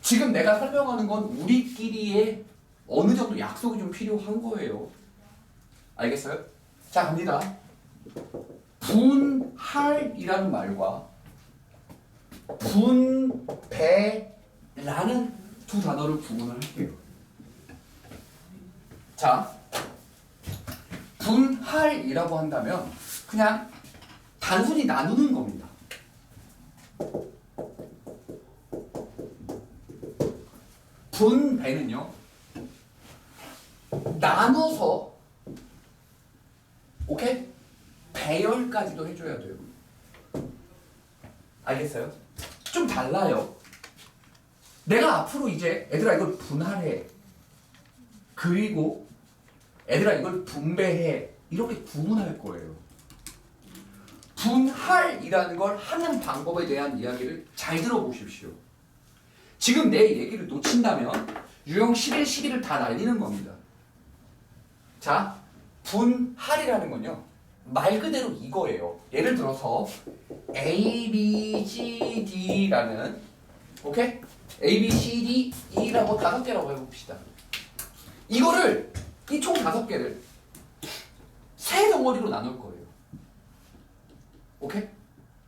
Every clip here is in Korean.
지금 내가 설명하는 건 우리끼리의 어느 정도 약속이 좀 필요한 거예요. 알겠어요? 자, 갑니다. 분할이라는 말과 분배라는 두 단어를 구분을 할게요. 자, 분할이라고 한다면 그냥 단순히 나누는 겁니다. 분배는요, 나눠서, 오케이? 배열까지도 해줘야 돼요. 알겠어요? 좀 달라요. 내가 앞으로 이제 애들아 이걸 분할해, 그리고 애들아 이걸 분배해, 이렇게 구분할 거예요. 분할이라는 걸 하는 방법에 대한 이야기를 잘 들어보십시오. 지금 내 얘기를 놓친다면 유형 11, 12를 다 날리는 겁니다. 자, 분할이라는 건요, 말 그대로 이거예요. 예를 들어서 A, B, C, D라는, 오케이? A, B, C, D, E라고 5개라고 해봅시다. 이거를, 이 총 5개를 세 덩어리로 나눌 거예요. 오케이?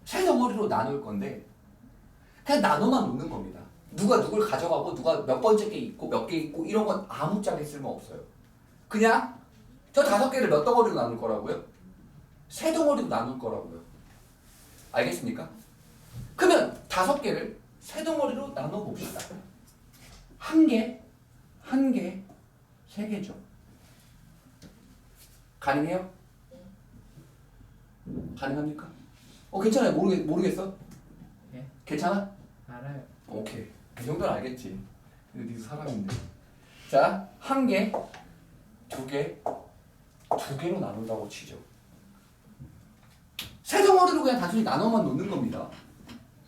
세 덩어리로 나눌 건데 그냥 나눠만 놓는 겁니다. 누가 누굴 가져가고 누가 몇 번째 게 있고 몇 개 있고 이런 건 아무짝에 쓸모없어요. 그냥 저 5개를 몇 덩어리로 나눌 거라고요? 세 덩어리로 나눌 거라고요. 알겠습니까? 그러면 5개를 세 덩어리로 나눠 봅시다. 1개, 1개, 3개죠. 가능해요? 가능합니까? 괜찮아요. 모르겠어? 예? 괜찮아? 알아요. 오케이. 그 정도는 알겠지. 근데 네 사람인데. 자, 1개, 2개, 2개로 나눈다고 치죠. 세 덩어리로 그냥 단순히 나눠만 놓는 겁니다.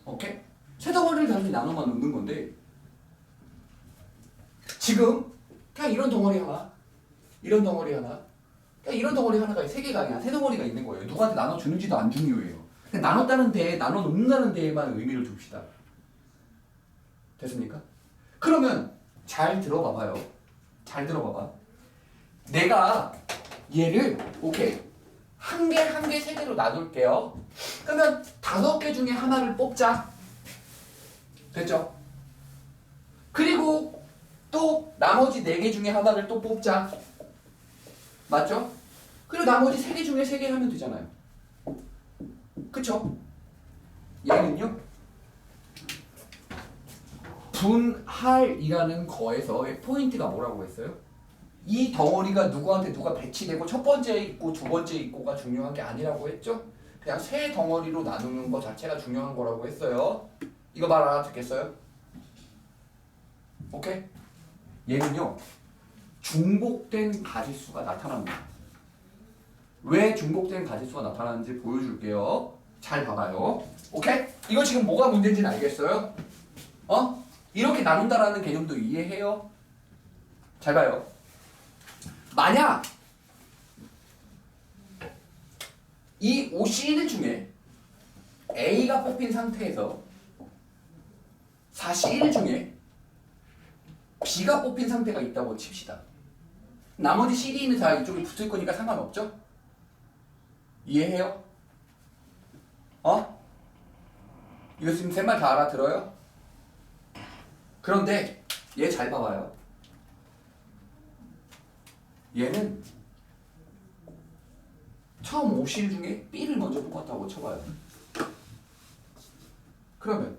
오케이? 세 덩어리를 단순히 나눠만 놓는 건데 지금 그냥 이런 덩어리 하나, 이런 덩어리 하나, 그냥 이런 덩어리 하나가 3개가 아니라 3덩어리가 있는 거예요. 누구한테 나눠주는지도 안 중요해요. 그냥 나눴다는 데에, 나눠놓는다는 데에만 의미를 둡시다. 됐습니까? 그러면 잘 들어봐봐요. 잘 들어봐봐. 내가 얘를 오케이 1개, 1개, 3개로 나눌게요. 그러면 5개 중에 하나를 뽑자. 됐죠? 그리고 또 나머지 4개 중에 하나를 또 뽑자. 맞죠? 그리고 나머지 3개 중에 3개 하면 되잖아요. 그쵸? 얘는요, 분할이라는 거에서의 포인트가 뭐라고 했어요? 이 덩어리가 누구한테 누가 배치되고 첫 번째 있고 두 번째 있고가 중요한 게 아니라고 했죠? 그냥 세 덩어리로 나누는 거 자체가 중요한 거라고 했어요. 이거 말 알아듣겠어요? 오케이? 얘는요, 중복된 가지수가 나타납니다. 왜 중복된 가지수가 나타나는지 보여줄게요. 잘 봐봐요. 오케이? 이거 지금 뭐가 문제인지는 알겠어요? 이렇게 나눈다라는 개념도 이해해요? 잘 봐요. 만약 이 OC1 중에 A가 뽑힌 상태에서 4C1 중에 B가 뽑힌 상태가 있다고 칩시다. 나머지 CD는 다 이쪽에 붙을 거니까 상관없죠? 이해해요? 이거 지금 세 말 다 알아들어요? 그런데 얘 잘 봐봐요. 얘는 처음 OC1 중에 B를 먼저 뽑았다고 쳐봐요. 그러면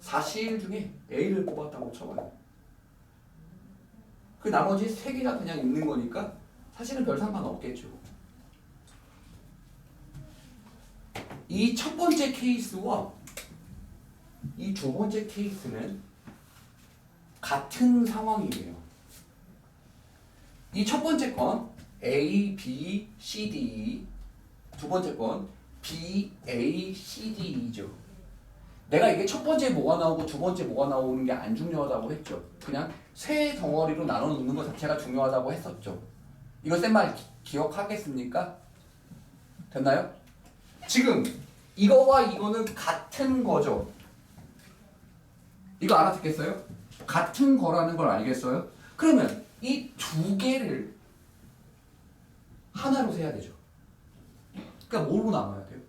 4C1 중에 A를 뽑았다고 쳐봐요. 그 나머지 3개가 그냥 있는 거니까 사실은 별 상관 없겠죠. 이 첫 번째 케이스와 이 두 번째 케이스는 같은 상황이에요. 이 첫 번째 건 A, B, C, D, 두 번째 건 B, A, C, D죠. 내가 이게 첫 번째 뭐가 나오고 두 번째 뭐가 나오는 게 안 중요하다고 했죠. 그냥 세 덩어리로 나눠 놓는 것 자체가 중요하다고 했었죠. 이거 쌤 말 기억하겠습니까? 됐나요? 지금 이거와 이거는 같은 거죠. 이거 알아듣겠어요? 같은 거라는 걸 알겠어요? 그러면 이 두 개를 하나로 세야 되죠. 그러니까 뭐로 나눠야 돼요?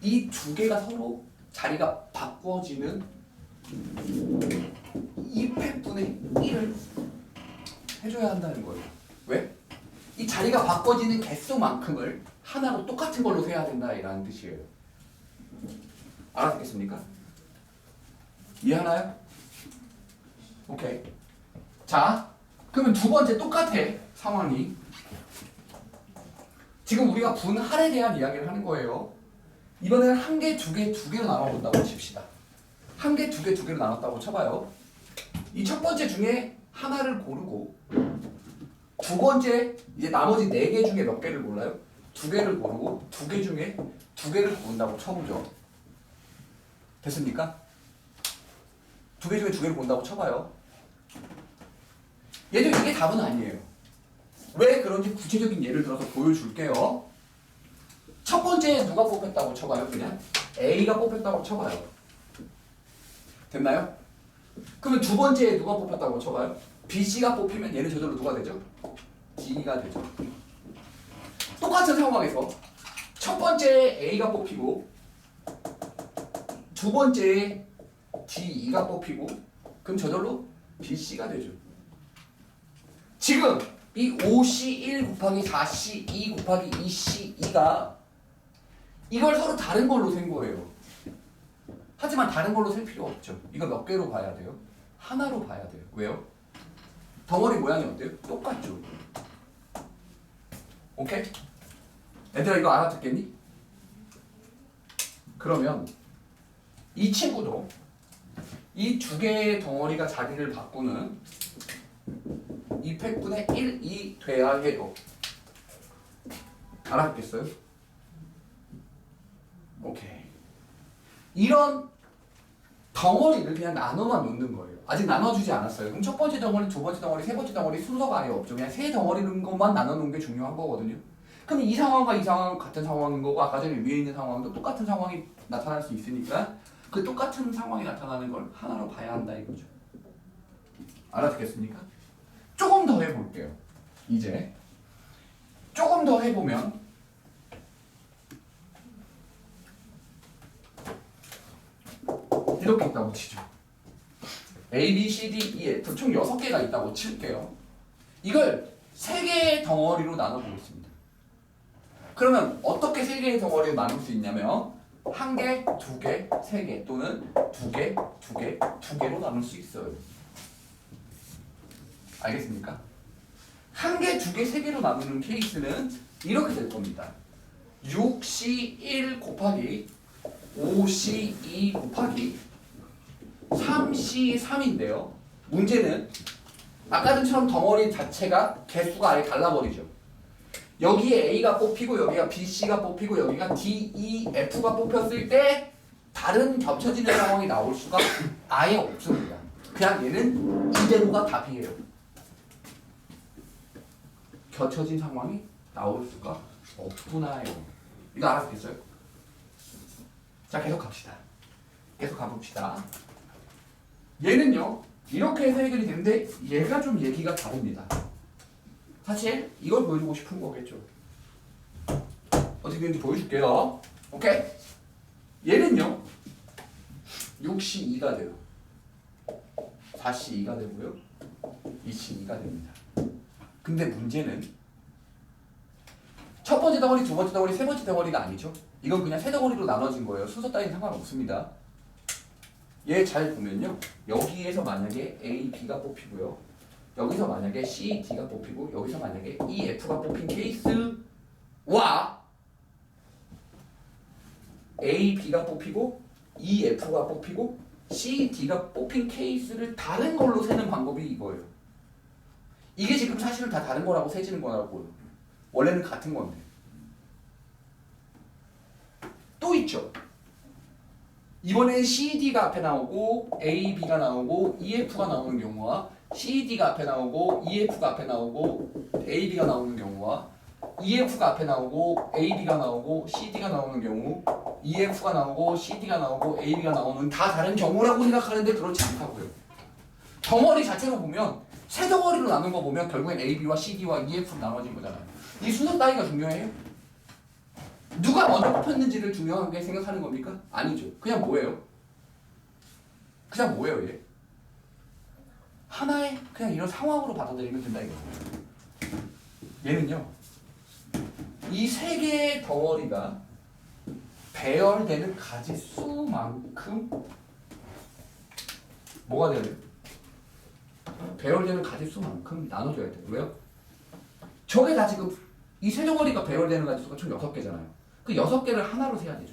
이 두 개가 서로 자리가 바꿔지는 200분의 1을 해줘야 한다는 거예요. 왜? 이 자리가 바꿔지는 개수만큼을 하나로 똑같은 걸로 세야 된다 이라는 뜻이에요. 알아듣겠습니까? 이해하나요? 오케이. 자, 그러면 두 번째 똑같아 상황이. 지금 우리가 분할에 대한 이야기를 하는 거예요. 이번에는 한 개, 두 개, 두 개로 나눠본다고 칩시다. 한 개, 두 개, 두 개로 나눴다고 쳐봐요. 이 첫 번째 중에 하나를 고르고 두 번째 이제 나머지 네 개 중에 몇 개를 골라요? 두 개를 고르고 두 개 중에 두 개를 고른다고 쳐보죠. 됐습니까? 두 개 중에 두 개를 고른다고 쳐봐요. 얘도 이게 답은 아니에요. 왜 그런지 구체적인 예를 들어서 보여줄게요. 첫 번째 누가 뽑혔다고 쳐봐요. 그냥 A가 뽑혔다고 쳐봐요. 됐나요? 그러면 두 번째 누가 뽑혔다고 쳐봐요. BC가 뽑히면 얘는 저절로 누가 되죠? D가 되죠. 똑같은 상황에서 첫 번째 A가 뽑히고 두 번째 D가 뽑히고 그럼 저절로 BC가 되죠. 지금 이 5C1 곱하기 4C2 곱하기 2C2가 이걸 서로 다른 걸로 센 거예요. 하지만 다른 걸로 셀 필요 없죠. 이거 몇 개로 봐야 돼요? 하나로 봐야 돼요. 왜요? 덩어리 모양이 어때요? 똑같죠. 오케이? 얘들아 이거 알아듣겠니? 그러면 이 친구도 이 두 개의 덩어리가 자리를 바꾸는 200분의 1이 돼야 해요. 알았겠어요? 오케이. 이런 덩어리를 그냥 나눠만 놓는 거예요. 아직 나눠주지 않았어요. 그럼 첫 번째 덩어리, 두 번째 덩어리, 세 번째 덩어리 순서가 아예 없죠. 그냥 세 덩어리인 것만 나눠놓은 게 중요한 거거든요. 그럼 이 상황과 이 상황은 같은 상황인 거고 아까 전에 위에 있는 상황도 똑같은 상황이 나타날 수 있으니까 그 똑같은 상황이 나타나는 걸 하나로 봐야 한다 이거죠. 알아듣겠습니까? 조금 더 해볼게요. 이제 조금 더 해보면 이렇게 있다고 치죠. A, B, C, D, E, F 총 6개가 있다고 칠게요. 이걸 3개의 덩어리로 나눠보겠습니다. 그러면 어떻게 3개의 덩어리로 나눌 수 있냐면 1개, 2개, 3개 또는 2개, 2개, 2개로 나눌 수 있어요. 알겠습니까? 1개, 2개, 3개로 나누는 케이스는 이렇게 될 겁니다. 6C1 곱하기 5C2 곱하기 3C3인데요. 문제는 아까 전처럼 덩어리 자체가 개수가 아예 달라버리죠. 여기에 A가 뽑히고 여기가 BC가 뽑히고 여기가 D, E, F가 뽑혔을 때 다른 겹쳐지는 상황이 나올 수가 아예 없습니다. 그냥 얘는 이대로가 답이에요. 겹쳐진 상황이 나올 수가 없구나요. 이거 알아듣겠어요? 자, 계속 갑시다. 계속 가봅시다. 얘는요, 이렇게 해서 해결이 되는데 얘가 좀 얘기가 다릅니다. 사실 이걸 보여주고 싶은 거겠죠. 어떻게 되는지 보여줄게요. 오케이? 얘는요, 6C2가 돼요. 4C2가 되고요. 2C2가 됩니다. 근데 문제는 첫 번째 덩어리, 두 번째 덩어리, 세 번째 덩어리가 아니죠. 이건 그냥 세 덩어리로 나눠진 거예요. 순서 따위는 상관없습니다. 얘 잘 보면요. 여기에서 만약에 A, B가 뽑히고요. 여기서 만약에 C, D가 뽑히고 여기서 만약에 E, F가 뽑힌 케이스와 A, B가 뽑히고 E, F가 뽑히고 C, D가 뽑힌 케이스를 다른 걸로 세는 방법이 이거예요. 이게 지금 사실은 다 다른 거라고 세지는 거라고요. 원래는 같은 건데. 또 있죠. 이번엔 CD가 앞에 나오고 A, B가 나오고 EF가 나오는 경우와 CD가 앞에 나오고 EF가 앞에 나오고 AB가 나오는 경우와 EF가 앞에 나오고 AB가 나오고 CD가 나오는 경우 EF가 나오고 CD가 나오고 AB가 나오는 다 다른 경우라고 생각하는데 그렇지 않다고요. 덩어리 자체로 보면 세 덩어리로 나눈 거 보면 결국엔 AB와 CD와 EF로 나눠진 거잖아요. 이 순서 따위가 중요해요? 누가 먼저 뽑혔는지를 중요하게 생각하는 겁니까? 아니죠. 그냥 뭐예요? 그냥 뭐예요 얘? 하나의 그냥 이런 상황으로 받아들이면 된다 이거예요. 얘는요. 이 세 개의 덩어리가 배열되는 가지수만큼 뭐가 돼야 돼요? 배열되는 가지수만큼 나눠줘야 돼요. 왜요? 저게 다 지금 이 세 덩어리가 배열되는 가지수가 총 6개잖아요. 그 6개를 하나로 세야 되죠.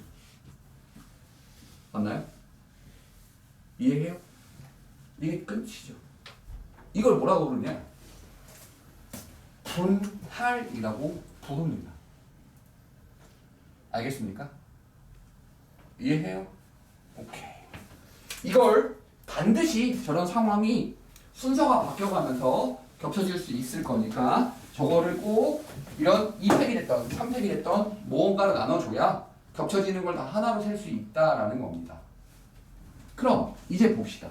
맞나요? 이해해요? 이게 끝이죠. 이걸 뭐라고 부르냐? 분할이라고 부릅니다. 알겠습니까? 이해해요? 오케이. 이걸 반드시 저런 상황이 순서가 바뀌어가면서 겹쳐질 수 있을 거니까 저거를 꼭 이런 2팩이 됐던 3팩이 됐던 무언가로 나눠줘야 겹쳐지는 걸 다 하나로 셀 수 있다라는 겁니다. 그럼 이제 봅시다.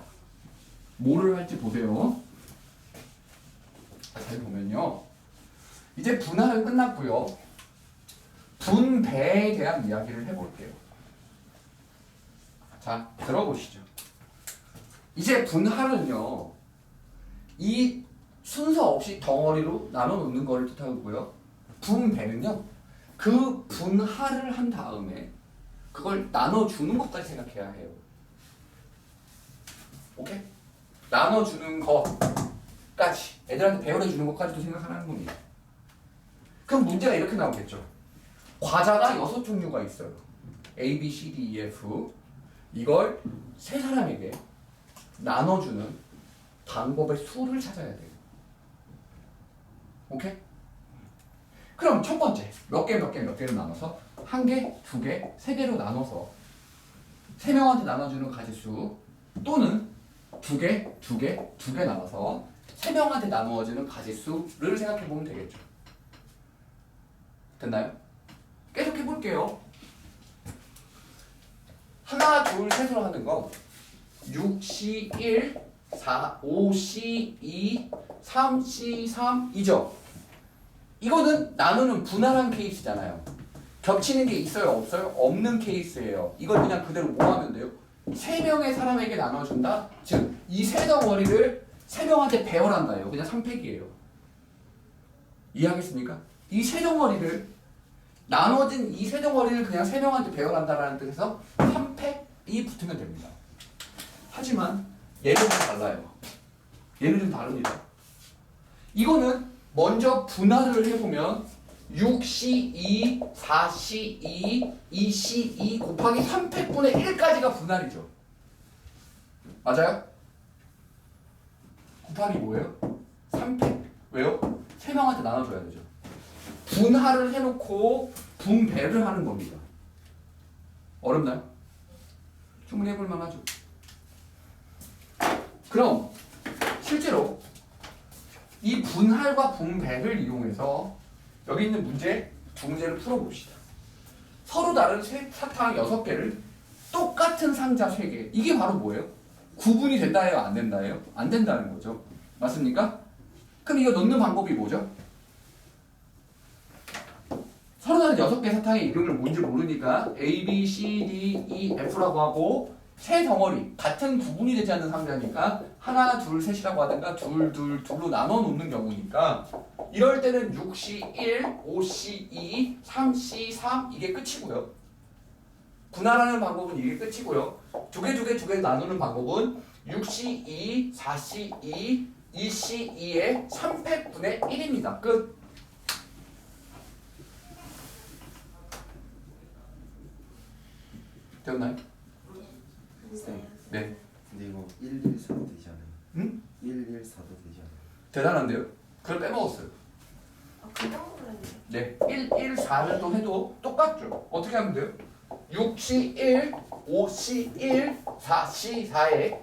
뭐를 할지 보세요. 잘 보면요. 이제 분할은 끝났고요. 분배에 대한 이야기를 해볼게요. 자, 들어보시죠. 이제 분할은요. 이 순서 없이 덩어리로 나눠 놓는 거를 뜻하고요. 분배는요. 그 분할을 한 다음에 그걸 나눠주는 것까지 생각해야 해요. 오케이? 나눠주는 것까지 애들한테 배열해주는 것까지도 생각하라는 겁니다. 그럼 문제가 이렇게 나오겠죠. 과자가 6종류가 있어요. A, B, C, D, E, F. 이걸 세 사람에게 나눠주는 방법의 수를 찾아야 돼요. 오케이? 그럼 첫 번째 몇 개를 나눠서 1개, 2개, 3개로 나눠서 3명한테 나눠주는 가지수 또는 2개, 2개, 2개 나눠서 3명한테 나누어지는 가지수를 생각해 보면 되겠죠. 됐나요? 계속 해볼게요. 하나, 둘, 셋으로 하는 거 6C1, 5C2, 3C3 이죠. 이거는 나누는 분할한 케이스잖아요. 겹치는 게 있어요? 없어요? 없는 케이스예요. 이걸 그냥 그대로 뭐 하면 돼요? 3명의 사람에게 나눠준다? 즉, 이 세 덩어리를 3명한테 배열한다예요. 그냥 3팩이에요. 이해하겠습니까? 이 세 덩어리를 나눠진 이 세 덩어리를 그냥 3명한테 배열한다라는 뜻에서 3팩이 붙으면 됩니다. 하지만 얘는 좀 달라요. 얘는 좀 다릅니다. 이거는 먼저 분할을 해보면 6C2, 4C2, 2C2 곱하기 3팩분의 1까지가 분할이죠. 맞아요? 곱하기 뭐예요? 3팩. 왜요? 3명한테 나눠줘야 되죠. 분할을 해놓고 분배를 하는 겁니다. 어렵나요? 충분히 해볼 만하죠. 그럼 실제로 이 분할과 분배를 이용해서 여기 있는 문제 두 문제를 풀어봅시다. 서로 다른 사탕 6개를 똑같은 상자 3개. 이게 바로 뭐예요? 구분이 된다예요? 안 된다예요? 안 된다는 거죠. 맞습니까? 그럼 이거 넣는 방법이 뭐죠? 서로 다른 6개 사탕의 이름을 뭔지 모르니까 A, B, C, D, E, F라고 하고 세 덩어리 같은 구분이 되지 않는 상자니까 하나, 둘, 셋이라고 하든가 둘, 둘, 둘로 나눠 놓는 경우니까 이럴 때는 6C1, 5C2, 3C3 이게 끝이고요. 분할하는 방법은 이게 끝이고요. 두 개 나누는 방법은 6C2, 4C2, 2C2의 3팩분의 1입니다. 끝. 되었나요? 네. 근데 이거 114도 되지 않아요? 응? 114도 되지 않아요? 대단한데요? 그걸 빼먹었어요. 아, 그냥 그랬네. 네. 1, 1, 4를 또 해도 똑같죠. 어떻게 하면 돼요? 6C1, 5C1, 4C4에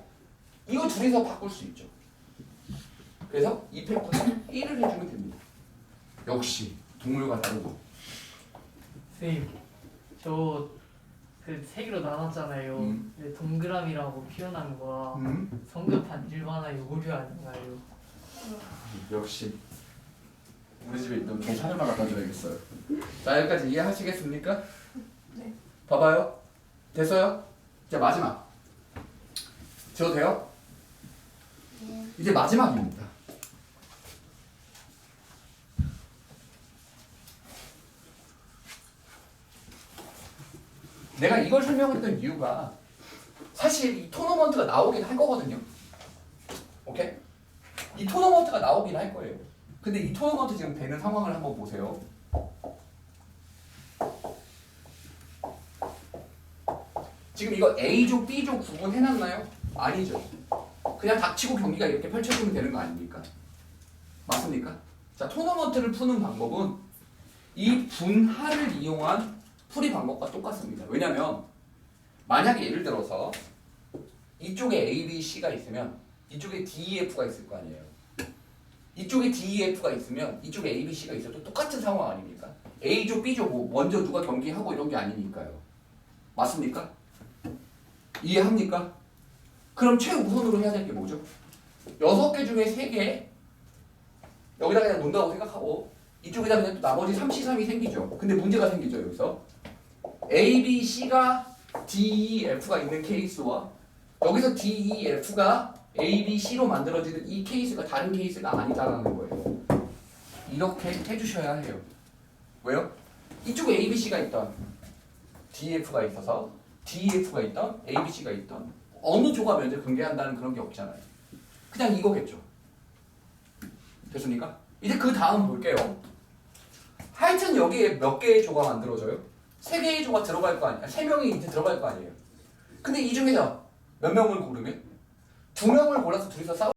이거 둘이서 바꿀 수 있죠. 그래서 2팩분의 1을 해주면 됩니다. 역시 동물과 다르고. 선생님, 저 그 세 개로 나눴잖아요. 근데 동그라미라고 표현한 거와 성급한 일반화의 오류 아닌가요? 역시 우리 집에 있던 동산을 하나 갖다 줘야겠어요. 자, 여기까지 이해하시겠습니까? 네. 봐봐요. 됐어요? 이제 마지막. 지워도 돼요? 네. 이제 마지막입니다. 내가 이걸 설명했던 이유가 사실 이 토너먼트가 나오긴 할 거거든요. 오케이? 이 토너먼트가 나오긴 할 거예요. 근데 이 토너먼트 지금 되는 상황을 한번 보세요. 지금 이거 A조, B조 구분해놨나요? 아니죠. 그냥 닥치고 경기가 이렇게 펼쳐지면 되는 거 아닙니까? 맞습니까? 자, 토너먼트를 푸는 방법은 이 분할을 이용한 풀이 방법과 똑같습니다. 왜냐면 만약에 예를 들어서 이쪽에 A, B, C가 있으면 이쪽에 D, E, F가 있을 거 아니에요. 이쪽에 D, E, F가 있으면 이쪽에 A, B, C가 있어도 똑같은 상황 아닙니까? A조, B조 뭐 먼저 누가 경기하고 이런 게 아니니까요. 맞습니까? 이해합니까? 그럼 최우선으로 해야 될 게 뭐죠? 6개 중에 3개 여기다 그냥 놓는다고 생각하고 이쪽에다 그냥 또 나머지 3, C, 3이 생기죠. 근데 문제가 생기죠. 여기서 A, B, C가 D, E, F가 있는 케이스와 여기서 D, E, F가 A, B, C로 만들어지는 이 케이스가 다른 케이스가 아니다라는 거예요. 이렇게 해주셔야 해요. 왜요? 이쪽에 A, B, C가 있던 D, F가 있어서 D, F가 있던 A, B, C가 있던 어느 조가 면적 경계한다는 그런 게 없잖아요. 그냥 이거겠죠. 됐습니까? 이제 그 다음 볼게요. 하여튼 여기에 몇 개의 조가 만들어져요? 3개의 조가 들어갈 거 아니야. 3명이 이제 들어갈 거 아니에요. 근데 이 중에서 몇 명을 고르면? 2명을 골라서 둘이서 싸우